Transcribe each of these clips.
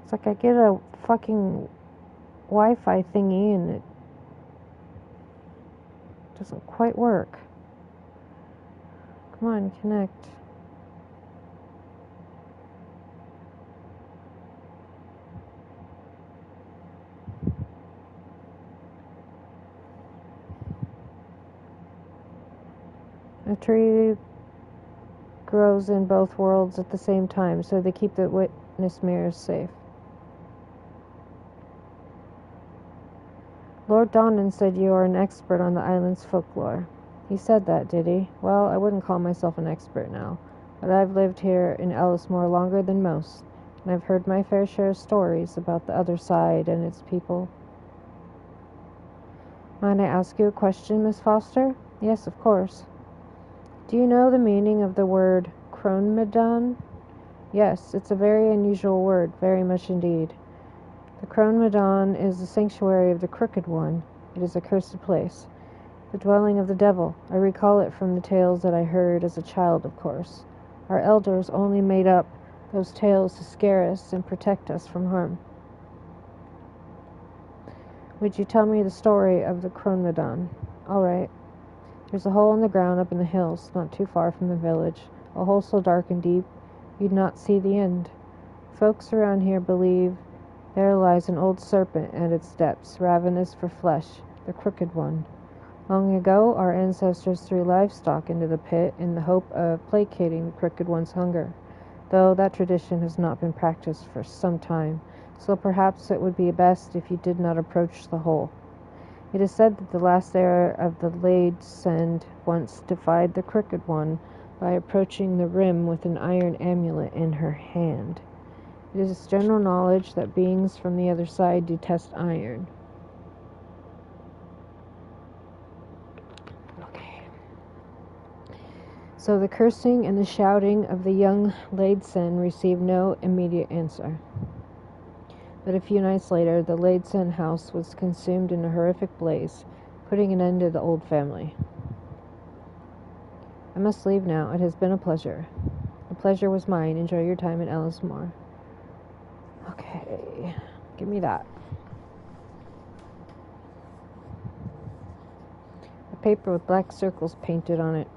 It's like I get a fucking Wi-Fi thingy and it doesn't quite work. Come on, connect. A tree grows in both worlds at the same time, so they keep the witness mirrors safe. Lord Donnan said you are an expert on the island's folklore. He said that, did he? Well, I wouldn't call myself an expert now, but I've lived here in Ellismore longer than most, and I've heard my fair share of stories about the other side and its people. Might I ask you a question, Miss Foster? Yes, of course. Do you know the meaning of the word Cronmedon? Yes, it's a very unusual word, very much indeed. The Cronmedon is the sanctuary of the Crooked One. It is a cursed place, the dwelling of the devil. I recall it from the tales that I heard as a child, of course. Our elders only made up those tales to scare us and protect us from harm. Would you tell me the story of the Cronmedon? All right. There's a hole in the ground up in the hills, not too far from the village, a hole so dark and deep you'd not see the end. Folks around here believe there lies an old serpent at its depths, ravenous for flesh, the Crooked One. Long ago, our ancestors threw livestock into the pit in the hope of placating the Crooked One's hunger, though that tradition has not been practiced for some time, so perhaps it would be best if you did not approach the hole. It is said that the last heir of the Lade-Send once defied the Crooked One by approaching the rim with an iron amulet in her hand. It is general knowledge that beings from the other side detest iron. Okay. So the cursing and the shouting of the young Lade-Send received no immediate answer. But a few nights later, the Lade-Send house was consumed in a horrific blaze, putting an end to the old family. I must leave now. It has been a pleasure. The pleasure was mine. Enjoy your time in Ellismore. Okay, give me that. A paper with black circles painted on it.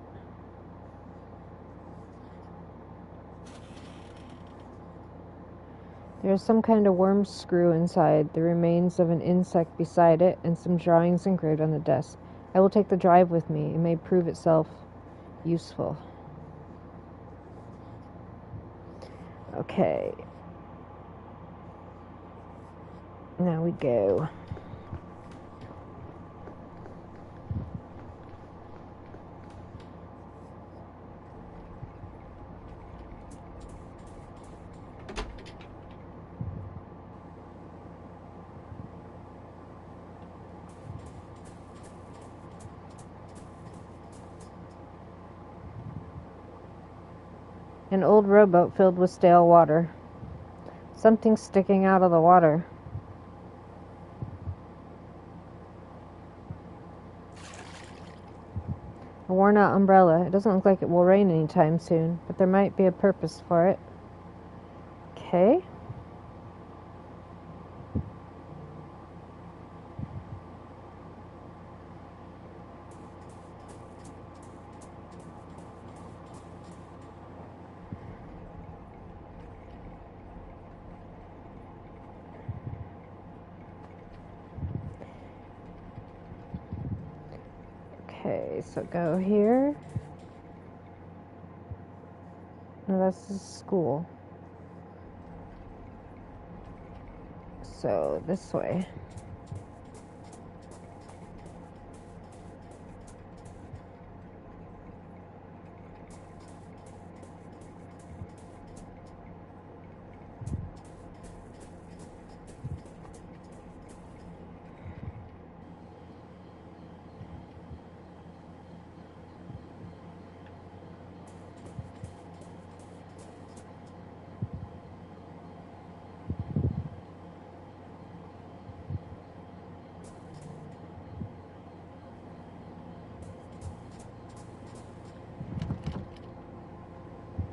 There is some kind of worm screw inside, the remains of an insect beside it, and some drawings engraved on the desk. I will take the drive with me. It may prove itself useful. Okay. Now we go. An old rowboat filled with stale water. Something sticking out of the water. A worn-out umbrella. It doesn't look like it will rain anytime soon, but there might be a purpose for it. Okay. Okay, so go here. No, that's the school. So, this way.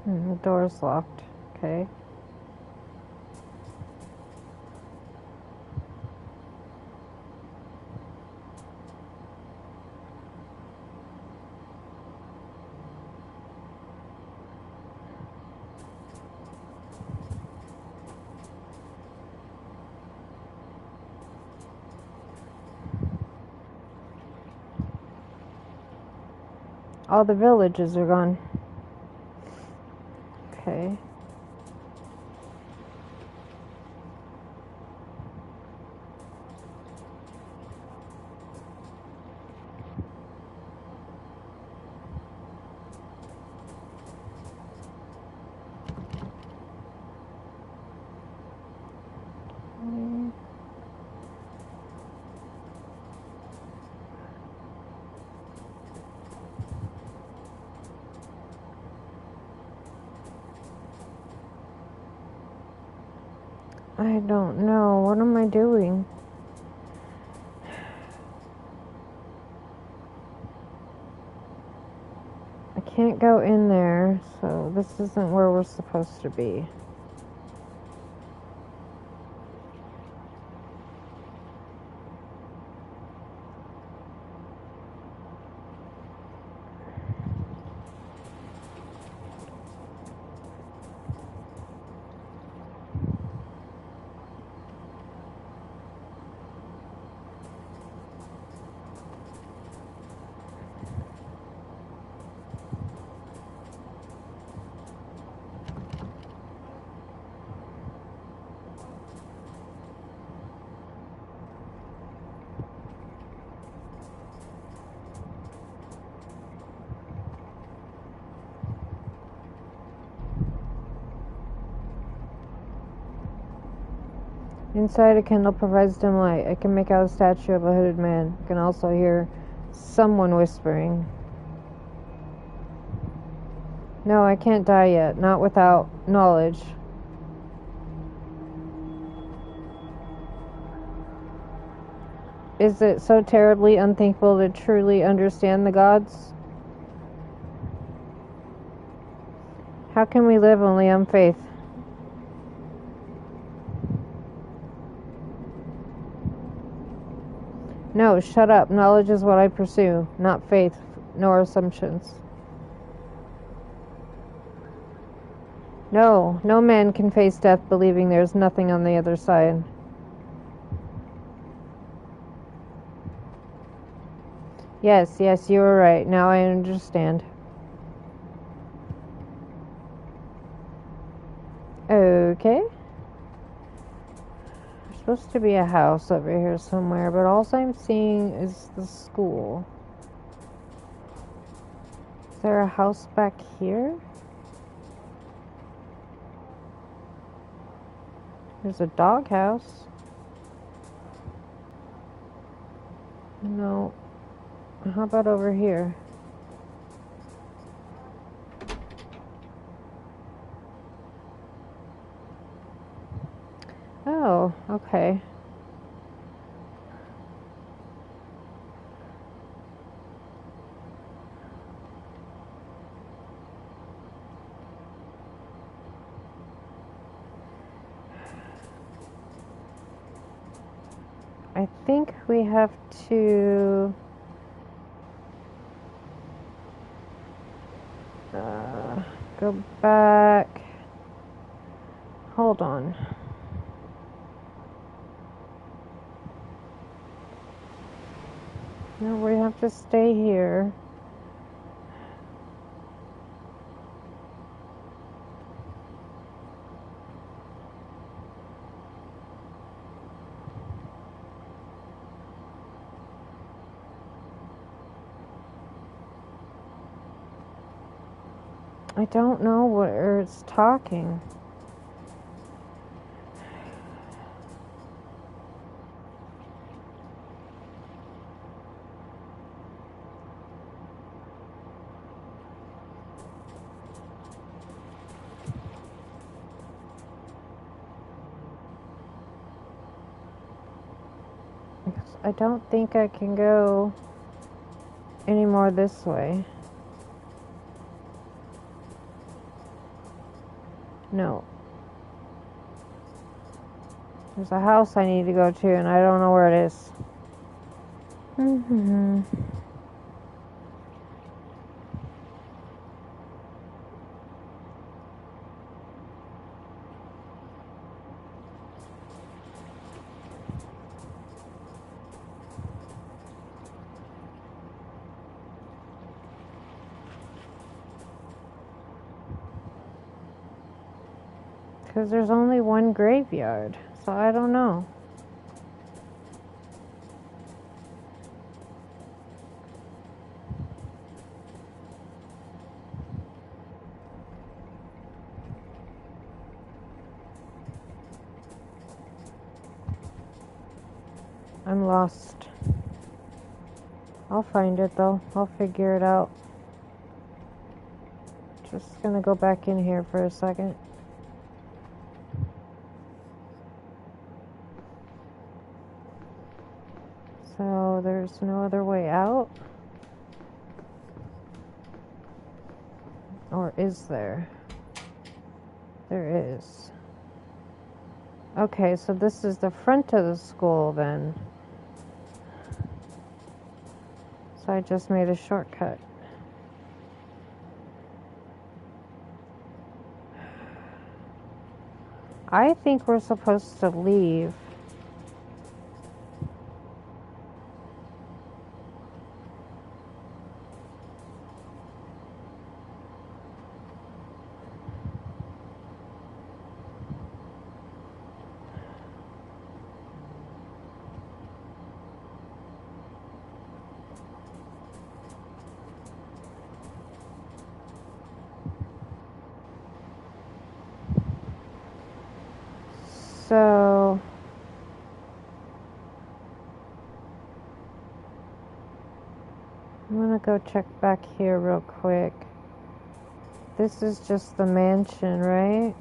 The door's locked. Okay. All the villages are gone. Okay. I don't know. What am I doing? I can't go in there, so this isn't where we're supposed to be. Inside, a candle provides dim light. I can make out a statue of a hooded man. I can also hear someone whispering. No, I can't die yet. Not without knowledge. Is it so terribly unthinkable to truly understand the gods? How can we live only on faith? No, shut up. Knowledge is what I pursue, not faith, nor assumptions. No, no man can face death believing there is nothing on the other side. Yes, you were right. Now I understand. Okay. There's supposed to be a house over here somewhere, but all I'm seeing is the school. Is there a house back here? There's a doghouse. No. How about over here? Oh, okay. I think we have to go back. Hold on. No, we have to stay here. I don't know where it's talking. I don't think I can go any more this way. No. There's a house I need to go to, and I don't know where it is. Because there's only one graveyard, so I don't know. I'm lost. I'll find it though. I'll figure it out. Just gonna go back in here for a second. So there's no other way out? Or is there? There is. Okay, so this is the front of the school then. So I just made a shortcut. I think we're supposed to leave. So I'm gonna go check back here real quick. This is just the mansion, right?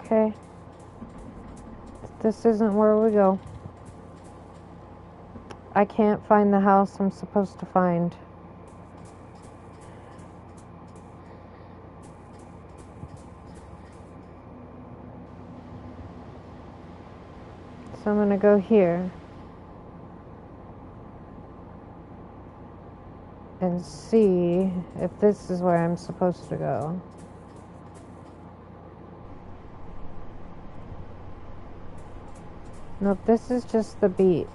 Okay. This isn't where we go. I can't find the house I'm supposed to find. So I'm gonna go here and see if this is where I'm supposed to go. Nope, this is just the beach.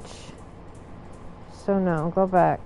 So no, go back.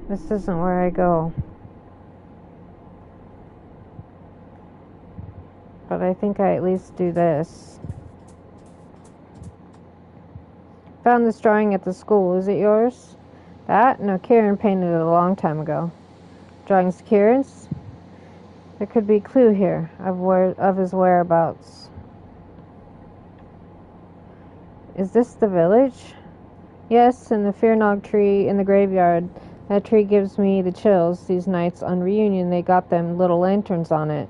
This isn't where I go. But I think I at least do this. Found this drawing at the school. Is it yours? That? No, Kieran painted it a long time ago. Drawing's Kieran's? There could be a clue here of his whereabouts. Is this the village? Yes, and the Fearnog tree in the graveyard. That tree gives me the chills. These nights on reunion, they got them little lanterns on it.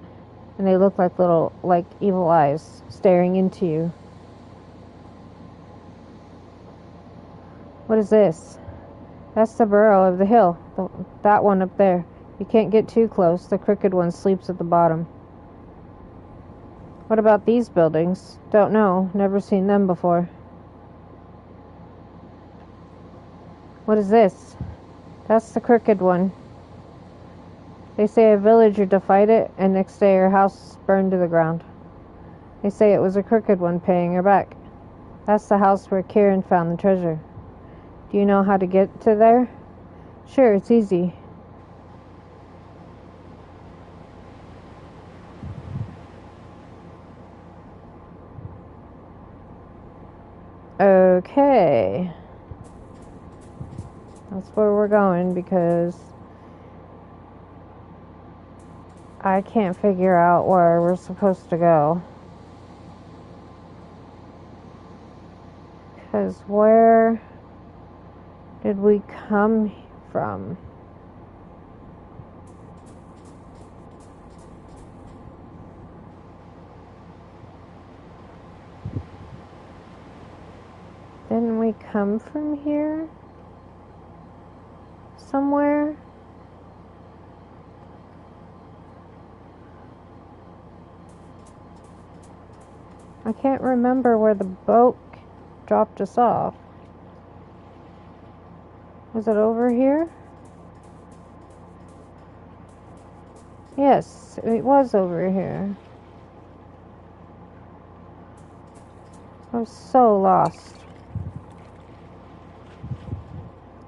And they look like evil eyes staring into you. What is this? That's the burrow of the hill. That one up there. You can't get too close. The crooked one sleeps at the bottom. What about these buildings? Don't know. Never seen them before. What is this? That's the crooked one. They say a villager defied it, and next day her house burned to the ground. They say it was a crooked one paying her back. That's the house where Kieran found the treasure. Do you know how to get to there? Sure, it's easy. Okay. That's where we're going because I can't figure out where we're supposed to go. Because where did we come from? Didn't we come from here? Somewhere? I can't remember where the boat dropped us off. Was it over here? Yes, it was over here. I was so lost.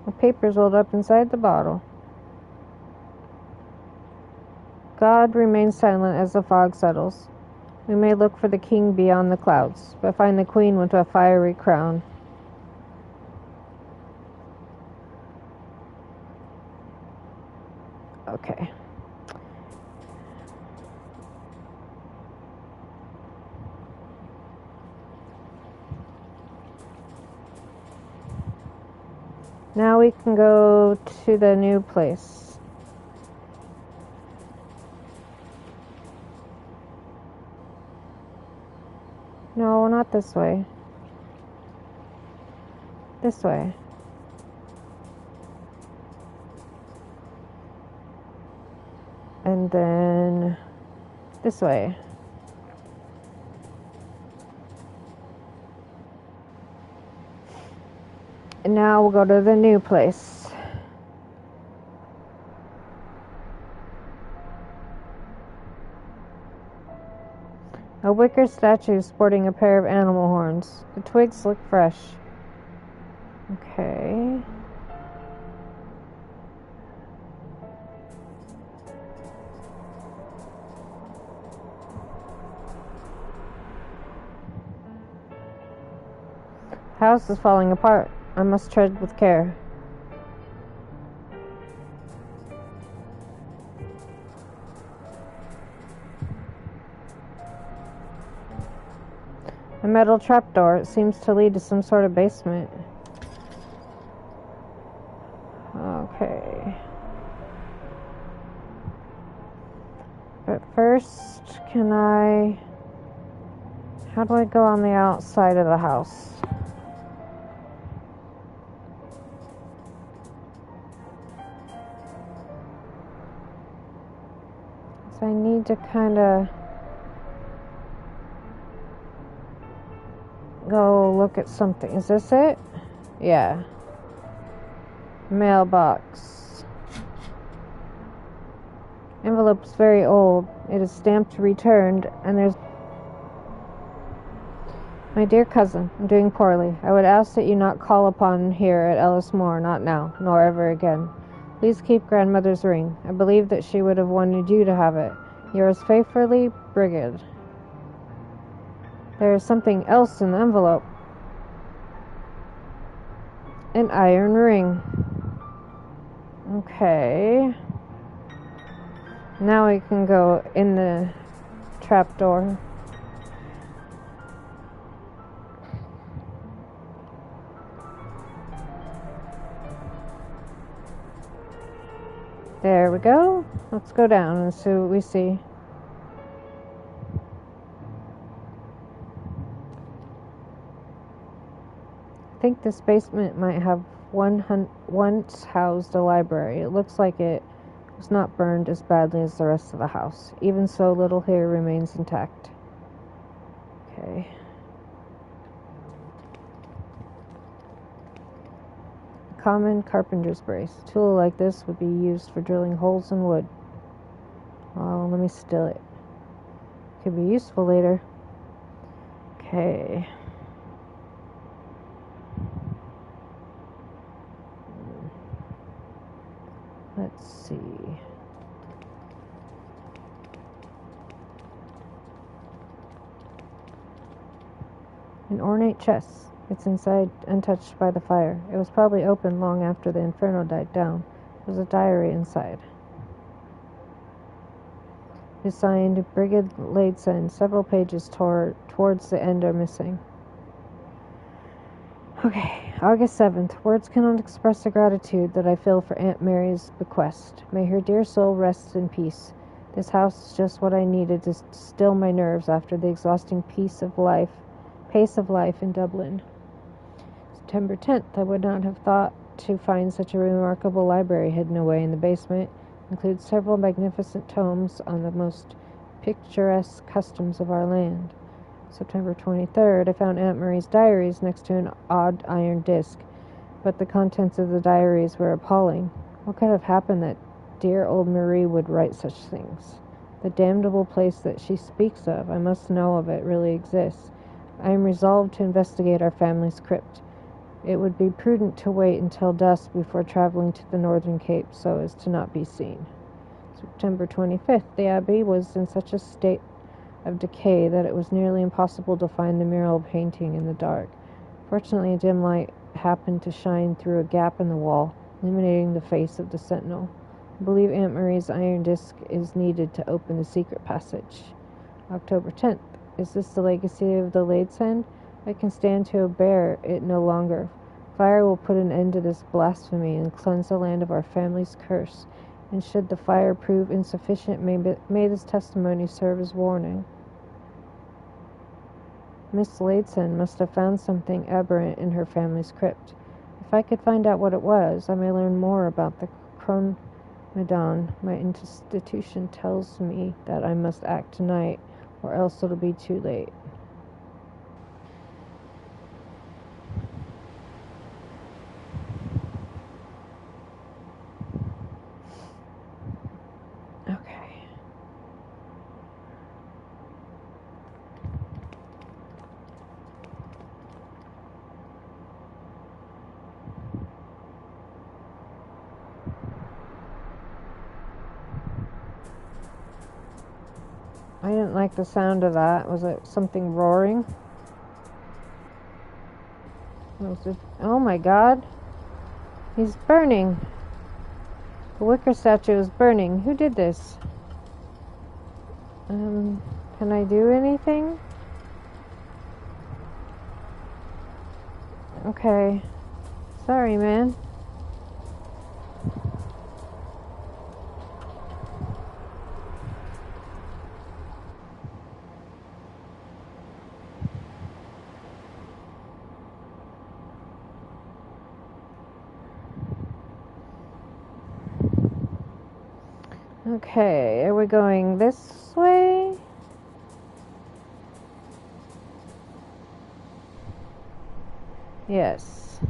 The paper's rolled up inside the bottle. God remains silent as the fog settles. We may look for the king beyond the clouds, but find the queen with a fiery crown. Okay. Now we can go to the new place. No, not this way. This way. And then this way. And now we'll go to the new place. A wicker statue sporting a pair of animal horns. The twigs look fresh. Okay. House is falling apart. I must tread with care. A metal trapdoor. It seems to lead to some sort of basement. Okay. But first, how do I go on the outside of the house? So I need to kind of go look at something. Is this it? Yeah. Mailbox. Envelope is very old. It is stamped returned, and there's... My dear cousin, I'm doing poorly. I would ask that you not call upon here at Ellis Moor, not now, nor ever again. Please keep grandmother's ring. I believe that she would have wanted you to have it. Yours faithfully, Brigid. There is something else in the envelope. An iron ring. Okay. Now we can go in the trapdoor. There we go. Let's go down and see what we see. I think this basement might have once housed a library. It looks like it was not burned as badly as the rest of the house. Even so, little here remains intact. Okay. Common carpenter's brace. A tool like this would be used for drilling holes in wood. Oh, let me still it. Could be useful later. Okay. Let's see. An ornate chest. It's inside, untouched by the fire. It was probably opened long after the inferno died down. There's a diary inside. is signed Brigid Ladesend. Several pages towards the end are missing. Okay, August 7th. Words cannot express the gratitude that I feel for Aunt Mary's bequest. May her dear soul rest in peace. This house is just what I needed to still my nerves after the exhausting pace of life in Dublin. September 10th. I would not have thought to find such a remarkable library hidden away in the basement. It includes several magnificent tomes on the most picturesque customs of our land. September 23rd. I found Aunt Marie's diaries next to an odd iron disc, but the contents of the diaries were appalling. What could have happened that dear old Marie would write such things? The damnable place that she speaks of, I must know of it, really exists. I am resolved to investigate our family's crypt. It would be prudent to wait until dusk before traveling to the Northern Cape so as to not be seen. September 25th. The Abbey was in such a state of decay that it was nearly impossible to find the mural painting in the dark. Fortunately, a dim light happened to shine through a gap in the wall, illuminating the face of the sentinel. I believe Aunt Marie's iron disc is needed to open the secret passage. October 10th. Is this the legacy of the Ladesend? I can stand to bear it no longer. Fire will put an end to this blasphemy and cleanse the land of our family's curse. And should the fire prove insufficient, may this testimony serve as warning. Miss Ladesend must have found something aberrant in her family's crypt. If I could find out what it was, I may learn more about the Madame. My institution tells me that I must act tonight, or else it'll be too late. Okay. I didn't like the sound of that. Was it something roaring? Oh my god. He's burning. The wicker statue is burning. Who did this? Can I do anything? Okay. Sorry, man. Okay, are we going this way? Yes.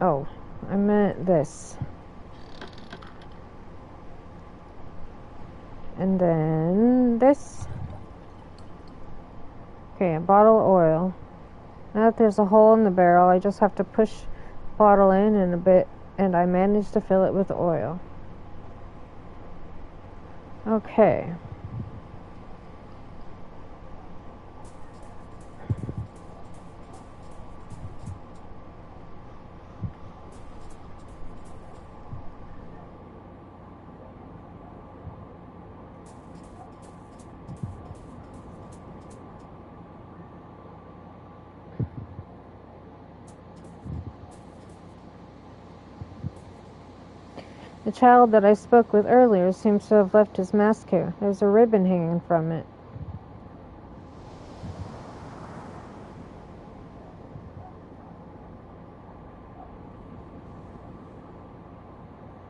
Oh, I meant this. And then this. Okay, a bottle of oil. Now that there's a hole in the barrel, I just have to push the bottle in and a bit, and I managed to fill it with oil. Okay. The child that I spoke with earlier seems to have left his mask here. There's a ribbon hanging from it.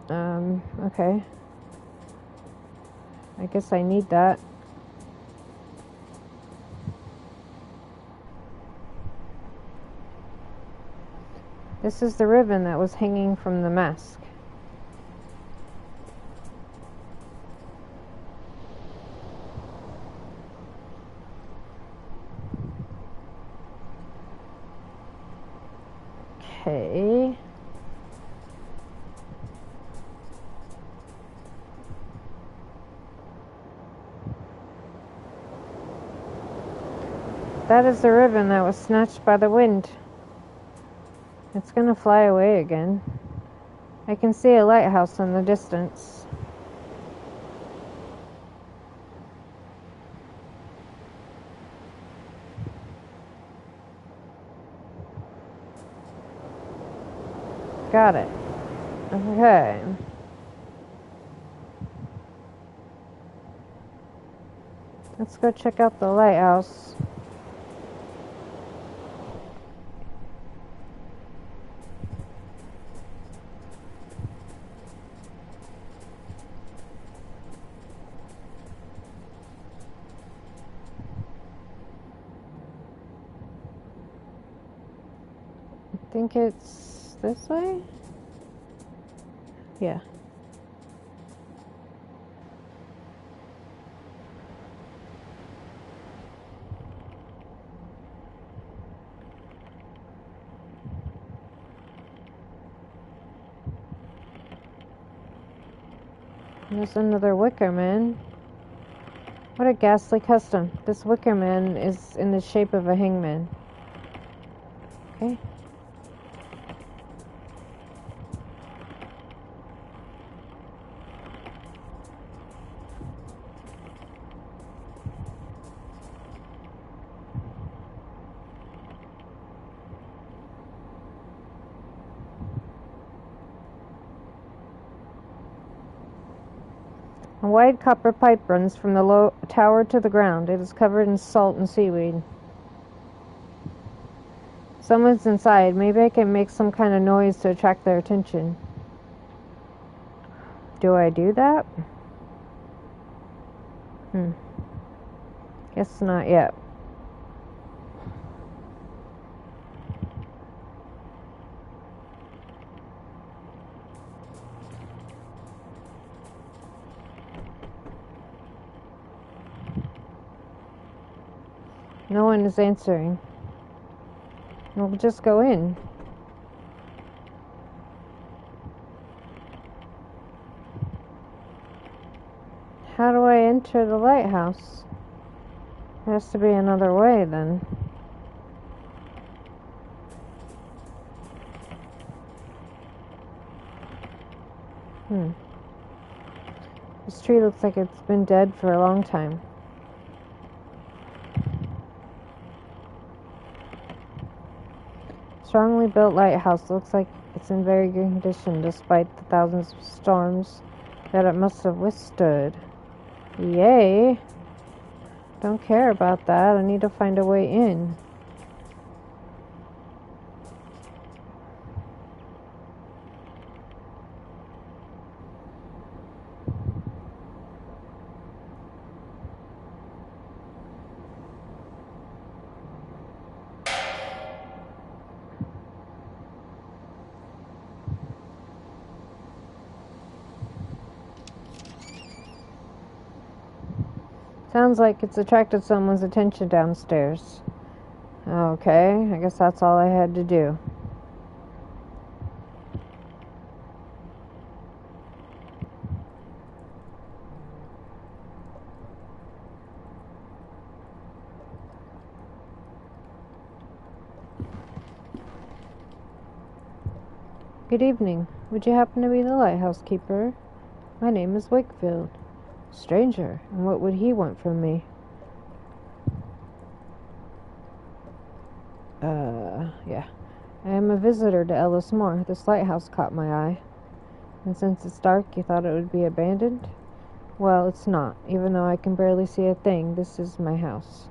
Okay. I guess I need that. This is the ribbon that was hanging from the mask. Okay. That is the ribbon that was snatched by the wind. It's gonna fly away again. I can see a lighthouse in the distance. Got it. Okay. Let's go check out the lighthouse. I think it's this way? Yeah. There's another wicker man. What a ghastly custom. This wicker man is in the shape of a hangman. Okay. A wide copper pipe runs from the tower to the ground. It is covered in salt and seaweed. Someone's inside. Maybe I can make some kind of noise to attract their attention. Do I do that? Guess not yet. No one is answering. We'll just go in. How do I enter the lighthouse? There has to be another way then. This tree looks like it's been dead for a long time. Strongly built lighthouse. Looks like it's in very good condition despite the thousands of storms that it must have withstood. Yay! Don't care about that. I need to find a way in. Sounds like it's attracted someone's attention downstairs. Okay, I guess that's all I had to do. Good evening. Would you happen to be the lighthouse keeper? My name is Wakefield. Stranger, and what would he want from me? Yeah. I am a visitor to Ellis Moor. This lighthouse caught my eye. And since it's dark, you thought it would be abandoned? Well, it's not. Even though I can barely see a thing, this is my house.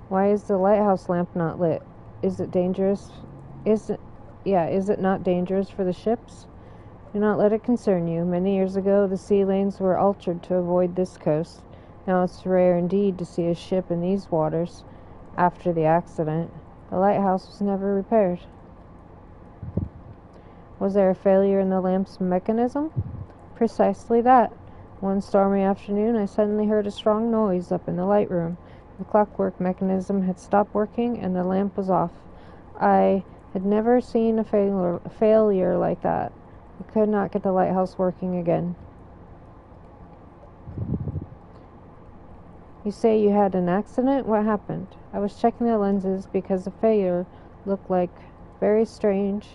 Why is the lighthouse lamp not lit? Is it dangerous? Is it not dangerous for the ships? Do not let it concern you. Many years ago, the sea lanes were altered to avoid this coast. Now it's rare indeed to see a ship in these waters. After the accident, the lighthouse was never repaired. Was there a failure in the lamp's mechanism? Precisely that. One stormy afternoon, I suddenly heard a strong noise up in the light room. The clockwork mechanism had stopped working, and the lamp was off. I had never seen a failure like that. I could not get the lighthouse working again. You say you had an accident? What happened? I was checking the lenses because the failure looked like very strange,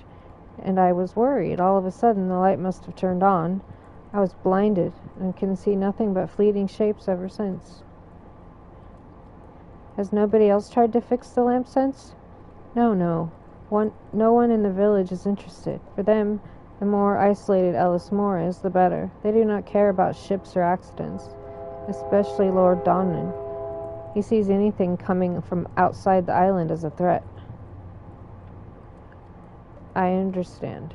and I was worried. All of a sudden, the light must have turned on. I was blinded and can see nothing but fleeting shapes ever since. Has nobody else tried to fix the lamp since? No. No one in the village is interested. For them, the more isolated Ellis Moor is, the better. They do not care about ships or accidents, especially Lord Donnan. He sees anything coming from outside the island as a threat. I understand.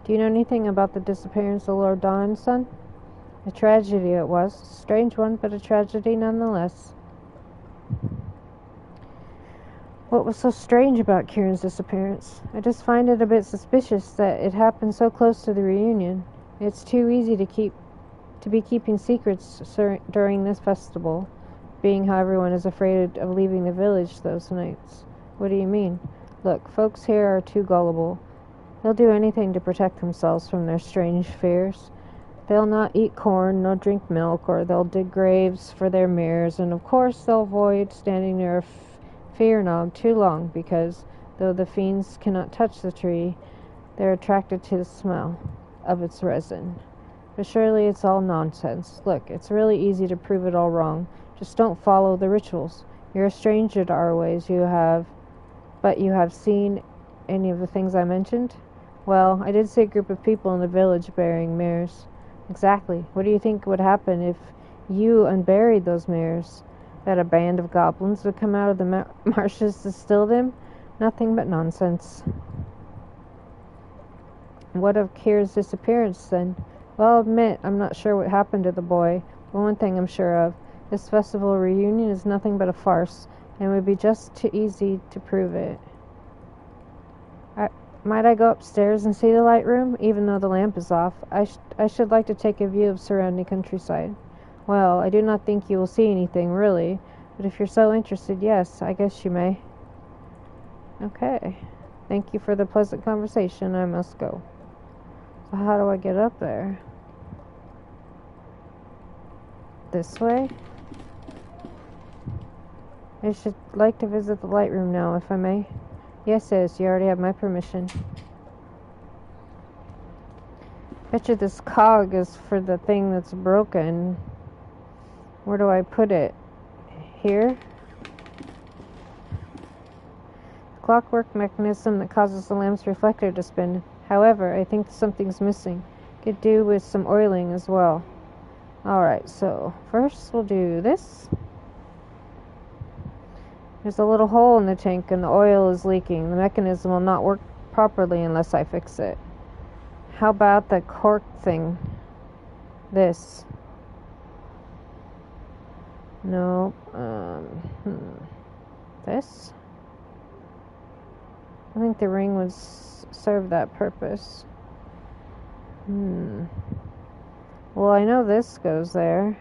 Do you know anything about the disappearance of Lord Donnan's son? A tragedy it was. A strange one, but a tragedy nonetheless. What was so strange about Kieran's disappearance? I just find it a bit suspicious that it happened so close to the reunion. It's too easy to be keeping secrets during this festival, being how everyone is afraid of leaving the village those nights. What do you mean? Look, folks here are too gullible. They'll do anything to protect themselves from their strange fears. They'll not eat corn, nor drink milk, or they'll dig graves for their mares, and of course they'll avoid standing near a fear-nog too long, because, though the fiends cannot touch the tree, they're attracted to the smell of its resin. But surely it's all nonsense. Look, it's really easy to prove it all wrong. Just don't follow the rituals. You're a stranger to our ways, but you have seen any of the things I mentioned? Well, I did see a group of people in the village burying mares. Exactly. What do you think would happen if you unburied those mares? That a band of goblins would come out of the marshes to steal them? Nothing but nonsense. What of Kier's disappearance, then? Well, I'll admit I'm not sure what happened to the boy, but one thing I'm sure of. This festival reunion is nothing but a farce, and it would be just too easy to prove it. Might I go upstairs and see the light room, even though the lamp is off? I should like to take a view of surrounding countryside. Well, I do not think you will see anything, really, but if you're so interested, yes, I guess you may. Okay. Thank you for the pleasant conversation. I must go. So how do I get up there? This way? I should like to visit the light room now, if I may. Yes, you already have my permission. Betcha this cog is for the thing that's broken. Where do I put it? Here? The clockwork mechanism that causes the lamp's reflector to spin. However, I think something's missing. Could do with some oiling as well. Alright, so first we'll do this. There's a little hole in the tank and the oil is leaking. The mechanism will not work properly unless I fix it. How about the cork thing? This. No. This? I think the ring would serve that purpose. Well, I know this goes there.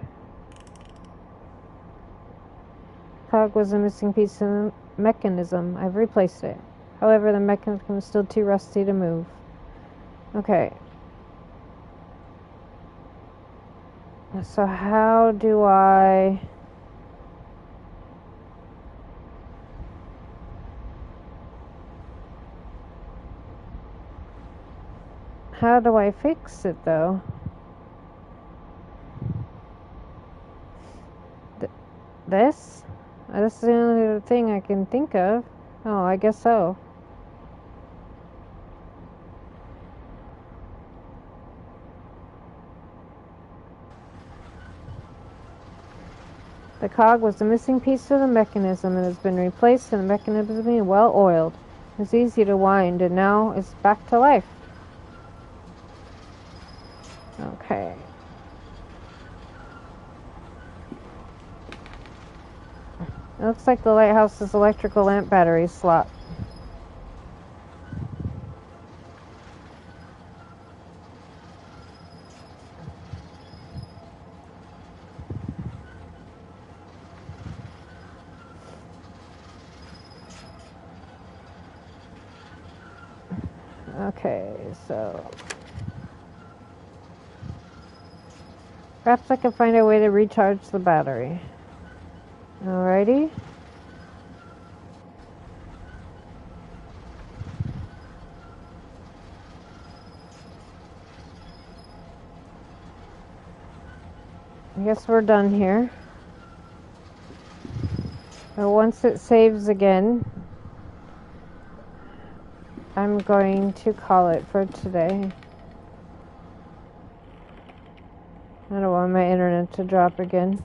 Cog was a missing piece of the mechanism. I've replaced it. However, the mechanism is still too rusty to move. Okay. So how do I... How do I fix it, though? This? This is the only thing I can think of. Oh, I guess so. The cog was the missing piece of the mechanism and has been replaced, and the mechanism has been well oiled. It's easy to wind, and now it's back to life. Okay. It looks like the lighthouse's electrical lamp battery slot. Okay, so Perhaps I can find a way to recharge the battery. Alrighty. I guess we're done here. But once it saves again, I'm going to call it for today. I don't want my internet to drop again.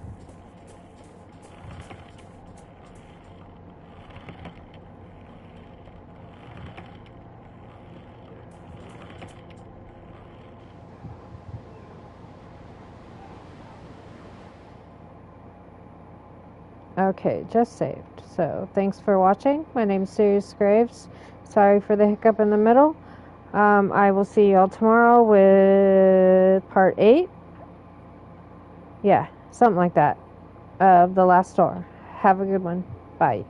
Okay, just saved. So, thanks for watching. My name's Sirius Graves. Sorry for the hiccup in the middle. I will see you all tomorrow with part 8. Yeah, something like that. Of The Last Door. Have a good one. Bye.